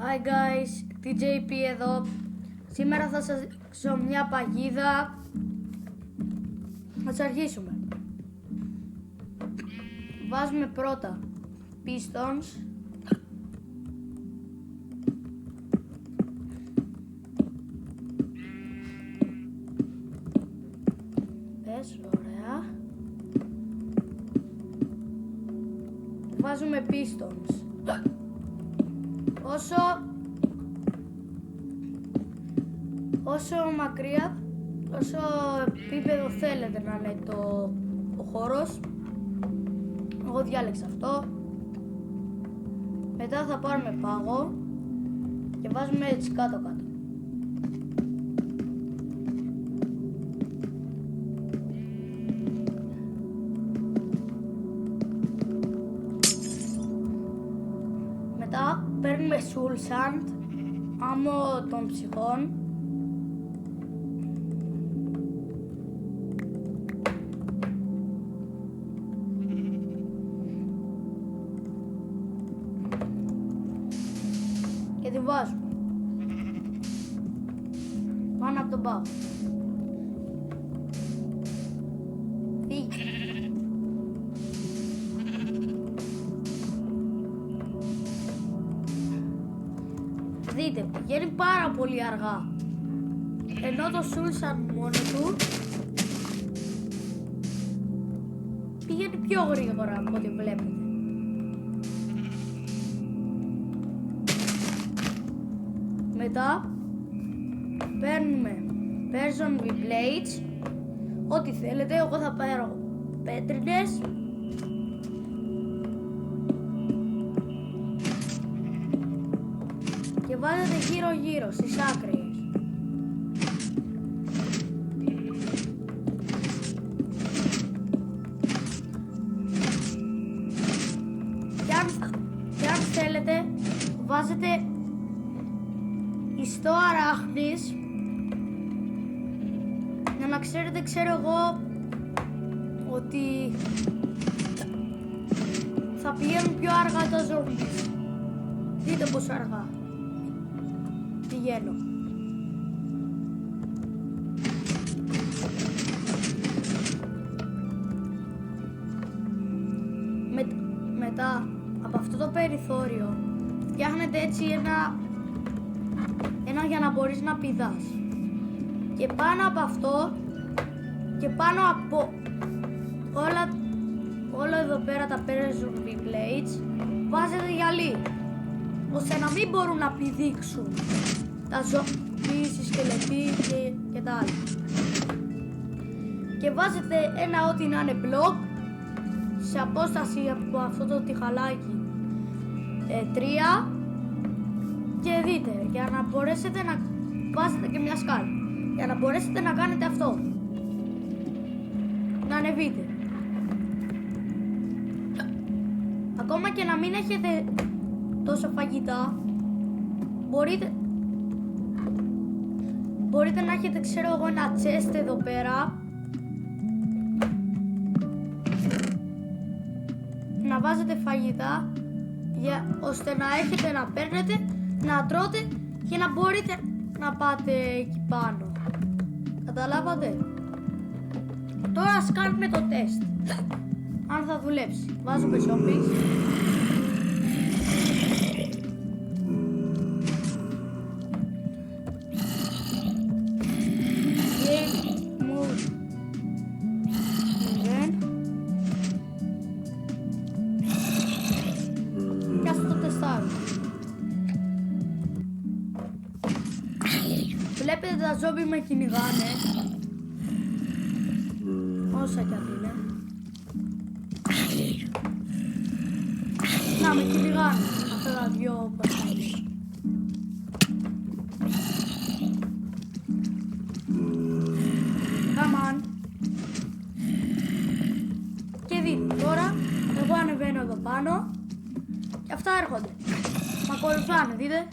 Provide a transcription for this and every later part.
Hi guys, TJP εδώ. Σήμερα θα σας δείξω μια παγίδα. Ας αρχίσουμε. Βάζουμε πρώτα pistons. Ωραία. Βάζουμε pistons. Όσο μακριά, όσο επίπεδο θέλετε να είναι ο χώρος. Εγώ διάλεξα αυτό. Μετά θα πάρουμε πάγο και βάζουμε έτσι κάτω-κάτω. Μετά παίρνουμε soul sand, άμμο των ψυχών. Και τη βάζουμε πάνω από τον πάγο. Δείτε, πηγαίνει πάρα πολύ αργά. Ενώ το Sulsan μόνο του πηγαίνει πιο γρήγορα από ό,τι βλέπετε. Μετά παίρνουμε Person with Blades, ό,τι θέλετε. Εγώ θα πάρω πέτρινες. Και βάζετε γύρω γύρω στις άκρες. Και αν θέλετε βάζετε ιστό αράχνης, για να ξέρετε, ξέρω εγώ, ότι θα πηγαίνουν πιο αργά τα ζόμπις. Δείτε πόσο αργά πηγαίνω. Μετά από αυτό το περιθώριο φτιάχνετε έτσι ένα για να μπορείς να πηδάς. Και πάνω από αυτό και πάνω από όλα εδώ πέρα τα Person Blades βάζετε γυαλί, ώστε να μην μπορούν να πηδήξουν τα ζόμπις, οι σκελετοί και τα άλλα. Και βάζετε ένα ό,τι να είναι μπλοκ σε απόσταση από αυτό το τυχαλάκι 3. Και δείτε, για να μπορέσετε να βάζετε και μια σκάλα, για να μπορέσετε να κάνετε αυτό, να ανεβείτε. Ακόμα και να μην έχετε τόσο φαγητά, μπορείτε να έχετε, ξέρω εγώ, ένα chest εδώ πέρα, να βάζετε φαγητά, ώστε να έχετε να παίρνετε, να τρώτε και να μπορείτε να πάτε εκεί πάνω. Καταλάβατε? Τώρα ας κάνουμε το τεστ, αν θα δουλέψει. Βάζουμε zombies. Και ας το τεστάρουμε. Βλέπετε, τα ζόμπι με κυνηγάνε, όσα κι αν είναι. Να, με κυνηγάνε αυτά τα δυο μπαστάρια. Come on. Και δείτε, τώρα εγώ ανεβαίνω εδώ πάνω και αυτά έρχονται. Μ' ακολουθάνε, δείτε.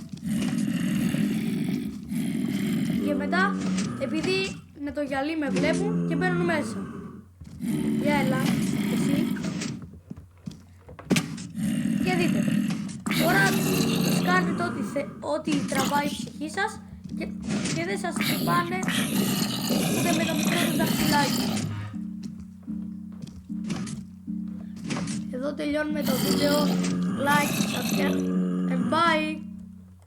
Και μετά, επειδή με το γυαλί με βλέπουν και μπαίνουν μέσα. Για έλα, εσύ. Και δείτε, τώρα κάνετε ό,τι ό,τι τραβάει η ψυχή σας και δεν σας χτυπάνε ούτε με το μικρό του δαχτυλάκι. Εδώ τελειώνουμε το βίντεο. Like, subscribe and bye.